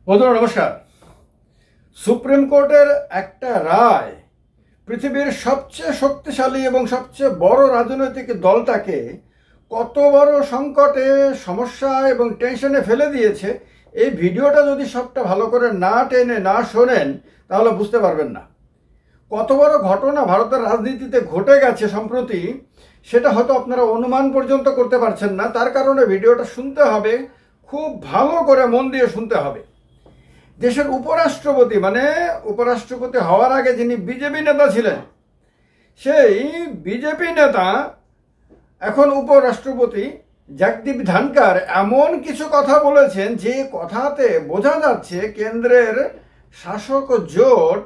বন্ধুরা নমস্কার। সুপ্রিম কোর্টের একটা রায় পৃথিবীর সবচেয়ে শক্তিশালী এবং সবচেয়ে বড় রাজনৈতিক দলটাকে কত বড় সংকটে, সমস্যা এবং টেনশনে ফেলে দিয়েছে, এই ভিডিওটা যদি সবটা ভালো করে না টেনে না শোনেন তাহলে বুঝতে পারবেন না। কত বড় ঘটনা ভারতের রাজনীতিতে ঘটে গেছে সম্প্রতি, সেটা হয়তো আপনারা অনুমান পর্যন্ত করতে পারছেন না। তার কারণে ভিডিওটা শুনতে হবে, খুব ভালো করে মন দিয়ে শুনতে হবে। দেশের উপরাষ্ট্রপতি, মানে উপরাষ্ট্রপতি হওয়ার আগে যিনি বিজেপি নেতা ছিলেন, সেই বিজেপি নেতা এখন উপরাষ্ট্রপতি জগদীপ ধনকর এমন কিছু কথা বলেছেন যে কথাতে বোঝা যাচ্ছে কেন্দ্রের শাসক জোট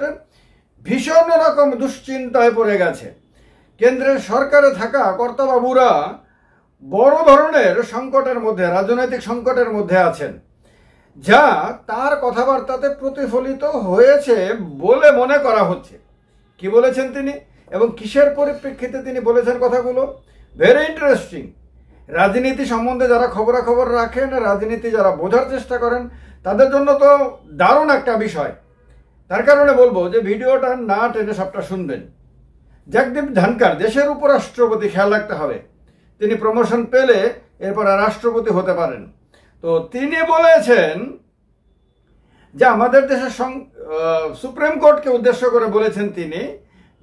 ভীষণ রকম দুশ্চিন্তায় পড়ে গেছে। কেন্দ্রের সরকারে থাকা কর্তাবাবুরা বড় ধরনের সংকটের মধ্যে, রাজনৈতিক সংকটের মধ্যে আছেন, যা তার কথাবার্তাতে প্রতিফলিত হয়েছে বলে মনে করা হচ্ছে। কি বলেছেন তিনি এবং কিসের পরিপ্রেক্ষিতে তিনি বলেছেন কথাগুলো, ভেরি ইন্টারেস্টিং। রাজনীতি সম্বন্ধে যারা খবরাখবর রাখেন, রাজনীতি যারা বোঝার চেষ্টা করেন, তাদের জন্য তো দারুণ একটা বিষয়। তার কারণে বলবো যে ভিডিওটা না টেনে সবটা শুনবেন। জগদীপ ধনকর দেশের উপরাষ্ট্রপতি, খেয়াল রাখতে হবে, তিনি প্রমোশন পেলে এরপর রাষ্ট্রপতি হতে পারেন। তো তিনি বলেছেন যে আমাদের দেশের সুপ্রিম কোর্টকে উদ্দেশ্য করে বলেছেন তিনি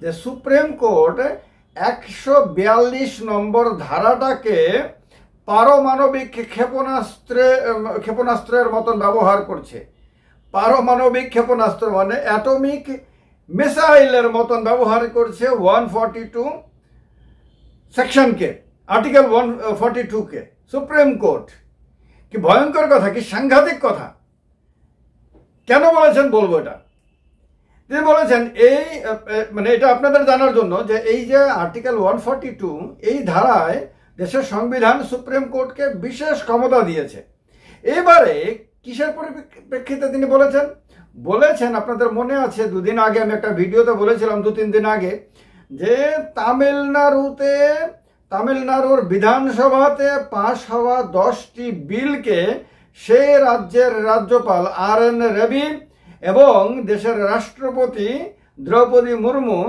যে সুপ্রিম কোর্ট 142 নম্বর ধারাটাকে পারমাণবিক ক্ষেপণাস্ত্রের মতন ব্যবহার করছে। পারমাণবিক ক্ষেপণাস্ত্র মানে অ্যাটমিক মিসাইলের মতন ব্যবহার করছে 142 সেকশনকে, আর্টিকেল 142কে সুপ্রিম কোর্ট। কি ভয়ঙ্কর কথা, কি সাংঘাতিক কথা। কেন বলেছেন বলবো এটা। তিনি বলেছেন এই মানে এটা আপনাদের জানার জন্য যে এই যে আর্টিকেল 142, এই ধারায় দেশের সংবিধান সুপ্রিম কোর্টকে বিশেষ ক্ষমতা দিয়েছে। এবারে কিসের পরিপ্রেক্ষিতে তিনি বলেছেন আপনাদের মনে আছে, দুদিন আগে আমি একটা ভিডিওতে বলেছিলাম, 2-3 দিন আগে, যে তামিলনাড়ুর বিধানসভাতে পাশ হওয়া 10টি বিলকে সে রাজ্যের রাজ্যপাল RN রেড্ডি এবং দেশের রাষ্ট্রপতি দ্রৌপদী মুর্মু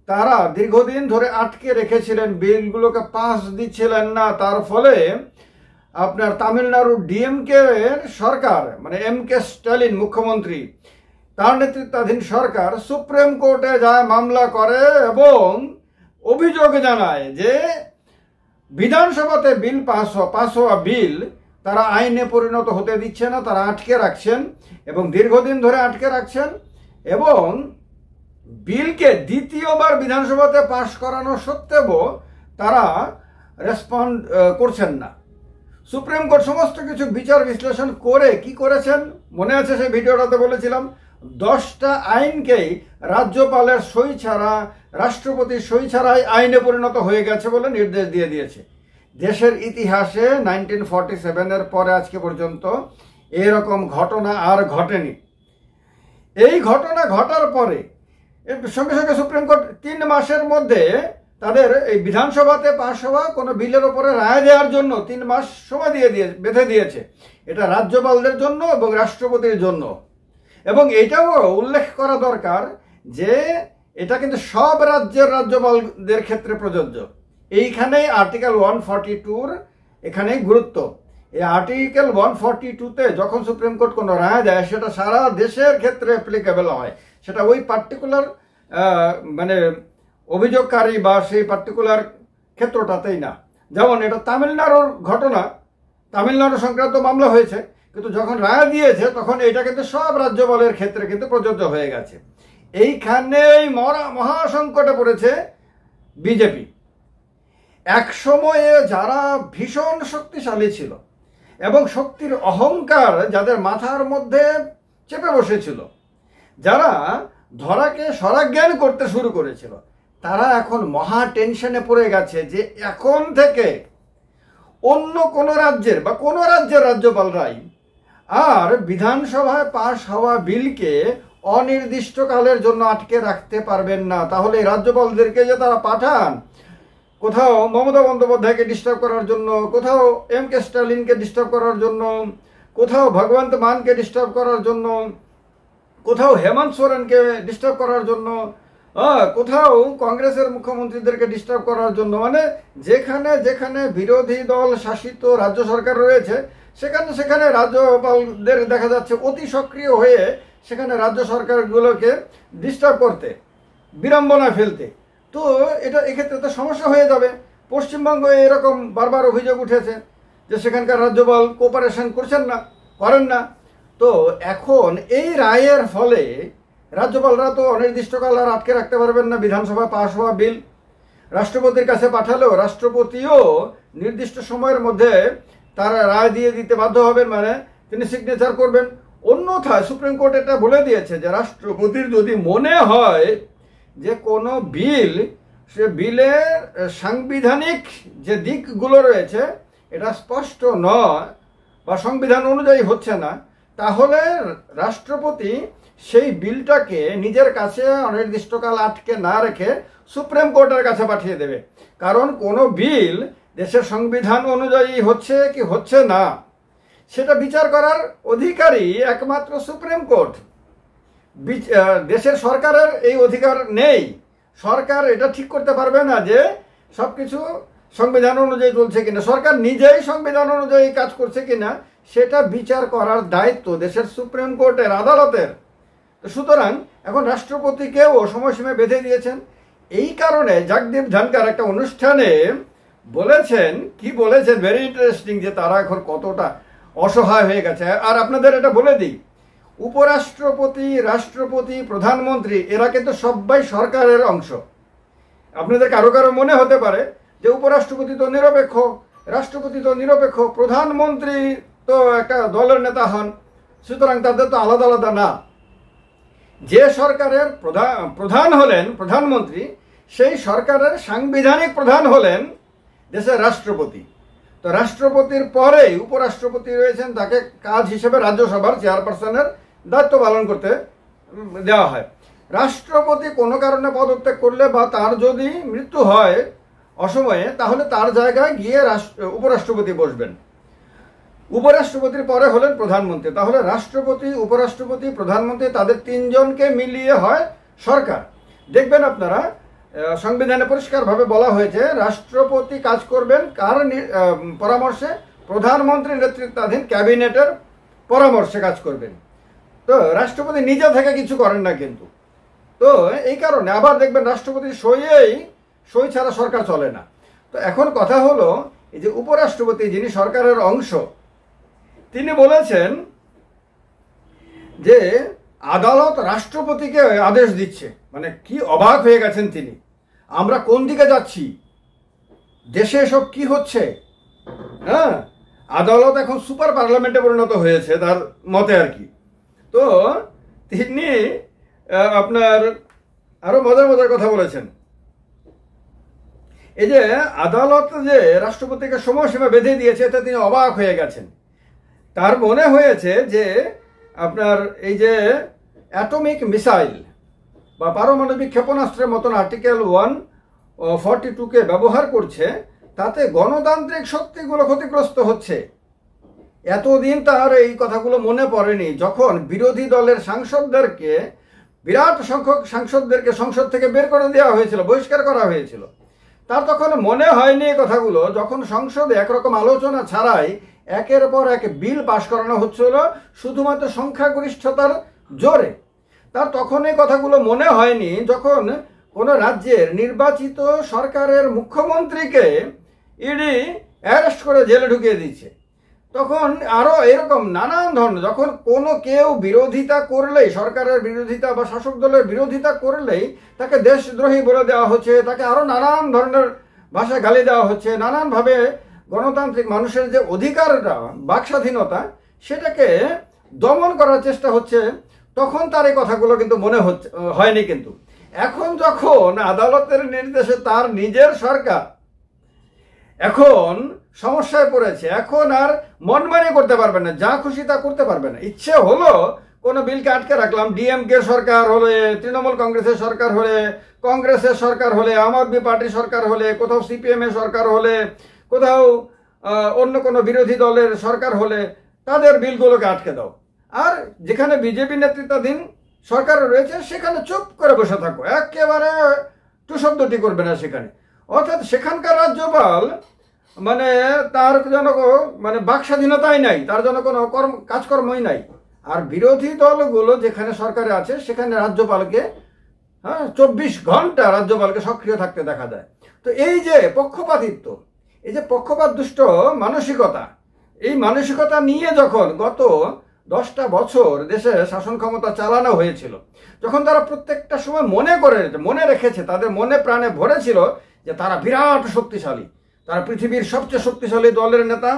তারা দীর্ঘদিন ধরে আটকে রেখেছিলেন, বিলগুলোকে পাস দিচ্ছিলেন না। তার ফলে আপনার তামিলনাড়ুর DMK এর সরকার, মানে MK স্ট্যালিন মুখ্যমন্ত্রী, তার নেতৃত্বাধীন সরকার সুপ্রিম কোর্টে যায়, মামলা করে এবং অভিযোগ জানায় যে বিধানসভাতে বিল পাস হওয়া বিল তারা আইনে পরিণত হতে দিচ্ছে না, তারা আটকে রাখছেন এবং দীর্ঘদিন ধরে আটকে রাখছেন এবং বিলকে দ্বিতীয়বার বিধানসভাতে পাশ করানো সত্ত্বেও তারা রেসপন্ড করছেন না। সুপ্রিম কোর্ট সমস্ত কিছু বিচার বিশ্লেষণ করে কি করেছেন মনে আছে, সেই ভিডিওটাতে বলেছিলাম, 10টা আইনকেই রাজ্যপালের সই ছাড়া, রাষ্ট্রপতির সই ছাড়াই আইনে পরিণত হয়ে গেছে বলে নির্দেশ দিয়ে দিয়েছে। দেশের ইতিহাসে 1947 এর পরে আজকে পর্যন্ত এরকম ঘটনা আর ঘটেনি। এই ঘটনা ঘটার পরে সঙ্গে সঙ্গে সুপ্রিম কোর্ট 3 মাসের মধ্যে তাদের এই বিধানসভাতে পাশ হওয়া কোনো বিলের ওপরে রায় দেওয়ার জন্য 3 মাস সময় বেঁধে দিয়েছে। এটা রাজ্যপালদের জন্য এবং রাষ্ট্রপতির জন্য। এবং এটাও উল্লেখ করা দরকার যে এটা কিন্তু সব রাজ্যের রাজ্যপালদের ক্ষেত্রে প্রযোজ্য। এইখানেই আর্টিকেল 142-র এখানেই গুরুত্ব। এই আর্টিকেল 142-তে যখন সুপ্রিম কোর্ট কোনো রায় দেয় সেটা সারা দেশের ক্ষেত্রে অ্যাপ্লিকেবল হয়। সেটা ওই পার্টিকুলার মানে অভিযোগকারী বা সেই পার্টিকুলার ক্ষেত্রটাতেই না। যেমন এটা তামিলনাড়ুর ঘটনা, তামিলনাড়ু সংক্রান্ত মামলা হয়েছে, কিন্তু যখন রায় দিয়েছে তখন এটা কিন্তু সব রাজ্যপালের ক্ষেত্রে কিন্তু প্রযোজ্য হয়ে গেছে। এইখানেই মহাসংকটে পড়েছে বিজেপি। এক সময়ে যারা ভীষণ শক্তিশালী ছিল এবং শক্তির অহংকার যাদের মাথার মধ্যে চেপে বসেছিল, যারা ধরাকে সরাজ্ঞান করতে শুরু করেছিল, তারা এখন মহা টেনশনে পড়ে গেছে যে এখন থেকে অন্য কোনো রাজ্যের বা কোনো রাজ্যের রাজ্যপালরাই আর বিধানসভায় পাশ হওয়া বিলকে অনির্দিষ্টকালের জন্য আটকে রাখতে পারবেন না। তাহলে রাজ্যপালদেরকে যে তারা পাঠান কোথাও মমতা বন্দ্যোপাধ্যায়কে ডিস্টার্ব করার জন্য, কোথাও MK স্ট্যালিনকে ডিস্টার্ব করার জন্য, কোথাও ভগবন্ত মানকে ডিস্টার্ব করার জন্য, কোথাও হেমন্ত সোরেনকে ডিস্টার্ব করার জন্য, কোথাও কংগ্রেসের মুখ্যমন্ত্রীদেরকে ডিস্টার্ব করার জন্য। মানে যেখানে যেখানে বিরোধী দল শাসিত রাজ্য সরকার রয়েছে সেখানে সেখানে রাজ্যপালদের দেখা যাচ্ছে অতি সক্রিয় হয়ে সেখানে রাজ্য সরকারগুলোকে ডিস্টার্ব করতে, বিড়ম্বনা ফেলতে। তো এটা এক্ষেত্রে তো সমস্যা হয়ে যাবে। পশ্চিমবঙ্গে এরকম বারবার অভিযোগ উঠেছে যে সেখানকার রাজ্যপাল কোঅপারেশন করেন না। তো এখন এই রায়ের ফলে রাজ্যপালরা তো অনির্দিষ্টকাল আর আটকে রাখতে পারবেন না বিধানসভা পাশ হওয়া বিল। রাষ্ট্রপতির কাছে পাঠালেও রাষ্ট্রপতিও নির্দিষ্ট সময়ের মধ্যে তারা রায় দিয়ে দিতে বাধ্য হবেন, মানে তিনি সিগনেচার করবেন। অন্যথায় সুপ্রিম কোর্ট এটা বলে দিয়েছে যে রাষ্ট্রপতির যদি মনে হয় যে কোনো বিল, সে বিলের সাংবিধানিক যে দিকগুলো রয়েছে এটা স্পষ্ট নয় বা সংবিধান অনুযায়ী হচ্ছে না, তাহলে রাষ্ট্রপতি সেই বিলটাকে নিজের কাছে অনির্দিষ্টকাল আটকে না রেখে সুপ্রিম কোর্টের কাছে পাঠিয়ে দেবে। কারণ কোনো বিল দেশের সংবিধান অনুযায়ী হচ্ছে কি হচ্ছে না সেটা বিচার করার অধিকারী একমাত্র সুপ্রিম কোর্ট। দেশের সরকারের এই অধিকার নেই। সরকার এটা ঠিক করতে পারবে না যে সবকিছু সংবিধান অনুযায়ী চলছে কিনা, সরকার নিজেই সংবিধান অনুযায়ী কাজ করছে কিনা সেটা বিচার করার দায়িত্ব দেশের সুপ্রিম কোর্টের, আদালতের। সুতরাং এখন রাষ্ট্রপতিকেও সময়সীমা বেঁধে দিয়েছেন। এই কারণে জগদীপ ধনকর একটা অনুষ্ঠানে বলেছেন, কি বলেছেন, ভেরি ইন্টারেস্টিং, যে তারা এখন কতটা অসহায় হয়ে গেছে। আর আপনাদের এটা বলে দিই, উপরাষ্ট্রপতি, রাষ্ট্রপতি, প্রধানমন্ত্রী এরা কিন্তু সবাই সরকারের অংশ। আপনাদের কারো কারো মনে হতে পারে যে উপরাষ্ট্রপতি তো নিরপেক্ষ, রাষ্ট্রপতি তো নিরপেক্ষ, প্রধানমন্ত্রী তো একটা দলের নেতা হন, সুতরাং তাদের তো আলাদা আলাদা না। যে সরকারের প্রধান হলেন প্রধানমন্ত্রী, সেই সরকারের সাংবিধানিক প্রধান হলেন দেশের রাষ্ট্রপতি। তো রাষ্ট্রপতির পরেই উপরাষ্ট্রপতি রয়েছেন, তাকে কাজ হিসেবে রাজ্যসভার চেয়ারপারসনের দায়িত্ব পালন করতে দেওয়া হয়। রাষ্ট্রপতি কোনো কারণে পদত্যাগ করলে বা তার যদি মৃত্যু হয় অসময়ে, তাহলে তার জায়গায় গিয়ে উপরাষ্ট্রপতি বসবেন। উপরাষ্ট্রপতির পরে হলেন প্রধানমন্ত্রী। তাহলে রাষ্ট্রপতি, উপরাষ্ট্রপতি, প্রধানমন্ত্রী তাদের তিনজনকে মিলিয়ে হয় সরকার। দেখবেন আপনারা সংবিধানে পরিষ্কারভাবে বলা হয়েছে রাষ্ট্রপতি কাজ করবেন কার পরামর্শে, প্রধানমন্ত্রীর নেতৃত্বাধীন ক্যাবিনেটের পরামর্শে কাজ করবেন। তো রাষ্ট্রপতি নিজে থেকে কিছু করেন না কিন্তু। তো এই কারণে আবার দেখবেন রাষ্ট্রপতির সই ছাড়া সরকার চলে না। তো এখন কথা হলো, এই যে উপরাষ্ট্রপতি যিনি সরকারের অংশ, তিনি বলেছেন যে আদালত রাষ্ট্রপতিকে আদেশ দিচ্ছে। মানে কি অবাক হয়ে গেছেন তিনি, আমরা কোন দিকে যাচ্ছি, দেশে এসব কি হচ্ছে। হ্যাঁ, আদালত এখন সুপার পার্লামেন্টে পরিণত হয়েছে তার মতে আর কি। তো তিনি আপনার আরো মজার মজার কথা বলেছেন। এই যে আদালত যে রাষ্ট্রপতিকে সময়সীমা বেঁধে দিয়েছে, এতে তিনি অবাক হয়ে গেছেন। তার মনে হয়েছে যে আপনার এই যে অ্যাটমিক মিসাইল বা পারমাণবিক ক্ষেপণাস্ত্রের মতন আর্টিকেল 142কে ব্যবহার করছে, তাতে গণতান্ত্রিক শক্তিগুলো ক্ষতিগ্রস্ত হচ্ছে। এতদিন তার এই কথাগুলো মনে পড়েনি। যখন বিরোধী দলের সাংসদদেরকে, বিরাট সংখ্যক সাংসদদেরকে সংসদ থেকে বের করে দেওয়া হয়েছিল, বহিষ্কার করা হয়েছিল, তার তখন মনে হয়নি এই কথাগুলো। যখন সংসদে একরকম আলোচনা ছাড়াই একের পর এক বিল পাশ করানো হচ্ছিল শুধুমাত্র সংখ্যাগরিষ্ঠতার জোরে, তার তখন এই কথাগুলো মনে হয়নি যখন কোনো রাজ্যের নির্বাচিত সরকারের মুখ্যমন্ত্রীকে ইডি অ্যারেস্ট করে জেলে ঢুকিয়ে দিচ্ছে। তখন আরো এরকম নানান ধরনের, যখন কোনো কেউ বিরোধিতা করলেই, সরকারের বিরোধিতা বা শাসক দলের বিরোধিতা করলেই তাকে দেশদ্রোহী বলে দেওয়া হচ্ছে, তাকে আরো নানান ধরনের ভাষায় গালি দেওয়া হচ্ছে, নানানভাবে গণতান্ত্রিক মানুষের যে অধিকারটা, বাক স্বাধীনতা, সেটাকে দমন করার চেষ্টা হচ্ছে, তখন তার এই কথাগুলো কিন্তু মনে হয়নি। কিন্তু এখন যখন আদালতের নির্দেশে তার নিজের সরকার এখন সমস্যায় পড়েছে, এখন আর মনমানি করতে পারবে না, যা খুশি তা করতে পারবে না। ইচ্ছে হলো কোনো বিলকে আটকে রাখলাম, ডিএমকে সরকার হলে, তৃণমূল কংগ্রেসের সরকার হলে, কংগ্রেসের সরকার হলে, আম আদমি পার্টির সরকার হলে, কোথাও সিপিএম এর সরকার হলে, কোথাও অন্য কোনো বিরোধী দলের সরকার হলে, তাদের বিলগুলোকে আটকে দাও। আর যেখানে বিজেপি নেতৃত্বাধীন সরকার রয়েছে সেখানে চুপ করে বসে থাকো, একেবারে টু শব্দটি করবে না সেখানে। অর্থাৎ সেখানকার রাজ্যপাল মানে তার যেন মানে বাক স্বাধীনতাই নাই, তার যেন কোনো কাজকর্মই নাই। আর বিরোধী দলগুলো যেখানে সরকারে আছে সেখানে রাজ্যপালকে 24 ঘন্টা রাজ্যপালকে সক্রিয় থাকতে দেখা যায়। তো এই যে পক্ষপাতিত্ব, এই যে পক্ষপাত দুষ্ট মানসিকতা, এই মানসিকতা নিয়ে যখন গত 10টা বছর দেশে শাসন ক্ষমতা চালানো হয়েছিল, যখন তারা প্রত্যেকটা সময় মনে রেখেছে, তাদের মনে প্রাণে ভরেছিল যে তারা বিরাট শক্তিশালী, তারা পৃথিবীর সবচেয়ে শক্তিশালী দলের নেতা,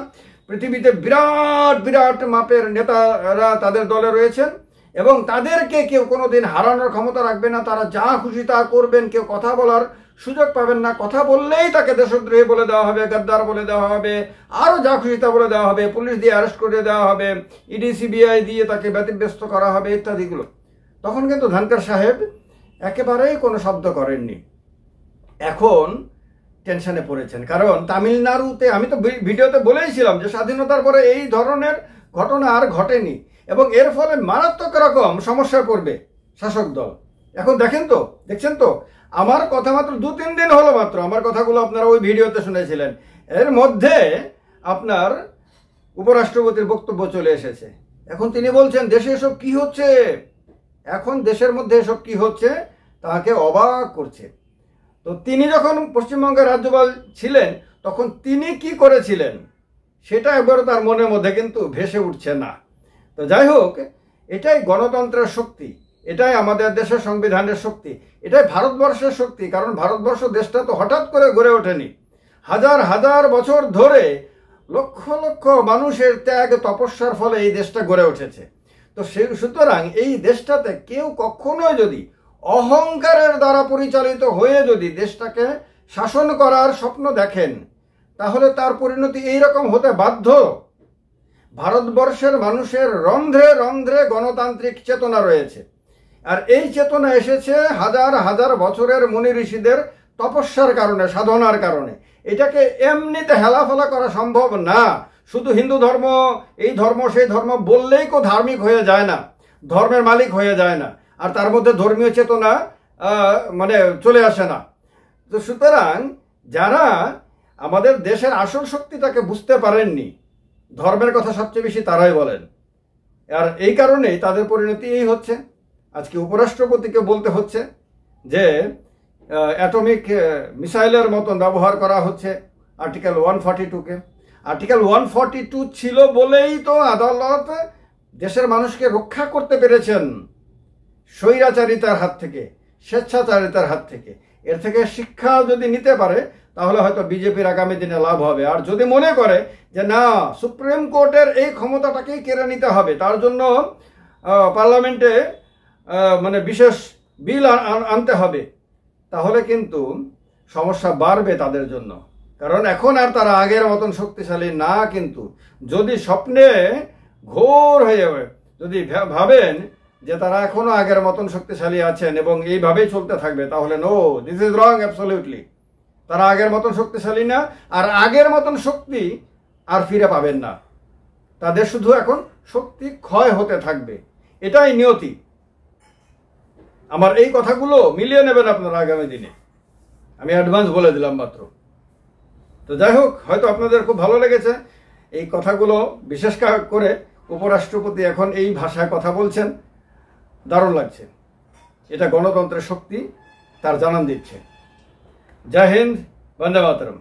পৃথিবীতে বিরাট বিরাট মাপের নেতারা তাদের দলে রয়েছেন এবং তাদেরকে কেউ কোনোদিন হারানোর ক্ষমতা রাখবে না, তারা যা খুশি তা করবেন, কেউ কথা বলার সুযোগ পাবেন না, কথা বললেই তাকে দেশদ্রোহী বলে দেওয়া হবে, গাদ্দার বলে দেওয়া হবে, আরও যা খুশি তা বলে দেওয়া হবে, পুলিশ দিয়ে অ্যারেস্ট করে দেওয়া হবে, ইডি সিবিআই দিয়ে তাকে ব্যতিব্যস্ত করা হবে ইত্যাদিগুলো। তখন কিন্তু ধনকর সাহেব একেবারেই কোনো শব্দ করেননি। এখন টেনশনে পড়েছেন, কারণ তামিলনাড়ুতে আমি তো ভিডিওতে বলেইছিলাম যে স্বাধীনতার পরে এই ধরনের ঘটনা আর ঘটেনি এবং এর ফলে মারাত্মক রকম সমস্যায় পড়বে শাসক দল। এখন দেখছেন তো আমার কথা মাত্র 2-3 দিন হলো মাত্র, আমার কথাগুলো আপনারা ওই ভিডিওতে শুনেছিলেন, এর মধ্যে আপনার উপরাষ্ট্রপতির বক্তব্য চলে এসেছে। এখন তিনি বলছেন দেশে এসব কি হচ্ছে, এখন দেশের মধ্যে এসব কি হচ্ছে তাকে অবাক করছে। তো তিনি যখন পশ্চিমবঙ্গের রাজ্যপাল ছিলেন তখন তিনি কি করেছিলেন সেটা একবারও তার মনের মধ্যে কিন্তু ভেসে উঠছে না। তো যাই হোক, এটাই গণতন্ত্রের শক্তি, এটাই আমাদের দেশের সংবিধানের শক্তি, এটাই ভারতবর্ষের শক্তি। কারণ ভারতবর্ষ দেশটা তো হঠাৎ করে গড়ে ওঠেনি, হাজার হাজার বছর ধরে লক্ষ লক্ষ মানুষের ত্যাগ তপস্যার ফলে এই দেশটা গড়ে উঠেছে। তো সুতরাং এই দেশটাতে কেউ কখনোই যদি অহংকারের দ্বারা পরিচালিত হয়ে যদি দেশটাকে শাসন করার স্বপ্ন দেখেন তাহলে তার পরিণতি এইরকম হতে বাধ্য। ভারতবর্ষের মানুষের রন্ধ্রে রন্ধ্রে গণতান্ত্রিক চেতনা রয়েছে, আর এই চেতনা এসেছে হাজার হাজার বছরের মুনি ঋষিদের তপস্যার কারণে, সাধনার কারণে। এটাকে এমনিতে হেলাফেলা করা সম্ভব না। শুধু হিন্দু ধর্ম, এই ধর্ম সেই ধর্ম বললেই কেউ ধার্মিক হয়ে যায় না, ধর্মের মালিক হয়ে যায় না, আর তার মধ্যে ধর্মীয় চেতনা মানে চলে আসে না। তো সুতরাং যারা আমাদের দেশের আসল শক্তিটাকে বুঝতে পারেননি, ধর্মের কথা সবচেয়ে বেশি তারাই বলেন, আর এই কারণেই তাদের পরিণতি এই হচ্ছে। আজকে উপরাষ্ট্রপতিকে বলতে হচ্ছে যে অ্যাটমিক মিসাইলের মতন ব্যবহার করা হচ্ছে আর্টিকেল 142-কে। আর্টিকেল 142 ছিল বলেই তো আদালত দেশের মানুষকে রক্ষা করতে পেরেছেন স্বৈরাচারিতার হাত থেকে, স্বেচ্ছাচারিতার হাত থেকে। এর থেকে শিক্ষা যদি নিতে পারে তাহলে হয়তো বিজেপির আগামী দিনে লাভ হবে। আর যদি মনে করে যে না, সুপ্রিম কোর্টের এই ক্ষমতাটাকেই কেড়ে নিতে হবে, তার জন্য পার্লামেন্টে মানে বিশেষ বিল আনতে হবে, তাহলে কিন্তু সমস্যা বাড়বে তাদের জন্য। কারণ এখন আর তারা আগের মতন শক্তিশালী না। কিন্তু যদি স্বপ্নে ঘোর হয়ে যাবে, যদি ভাবেন যে তারা এখনো আগের মতন শক্তিশালী আছেন এবং এইভাবেই চলতে থাকবে, তাহলে no, this is wrong absolutely. তারা আগের মতন শক্তিশালী না, আর আগের মতন শক্তি আর ফিরে পাবেন না। তাদের শুধু এখন শক্তি ক্ষয় হতে থাকবে, এটাই নিয়তি। আমার এই কথাগুলো মিলিয়ে নেবেন আপনারা আগামী দিনে, আমি অ্যাডভান্স বলে দিলাম মাত্র। তো যাই হোক, হয়তো আপনাদের খুব ভালো লেগেছে এই কথাগুলো, বিশেষ করে উপরাষ্ট্রপতি এখন এই ভাষায় কথা বলছেন, দারুণ লাগছে। এটা গণতন্ত্রের শক্তি তার জানান দিচ্ছে। জয় হিন্দ, বন্দে মাতরম।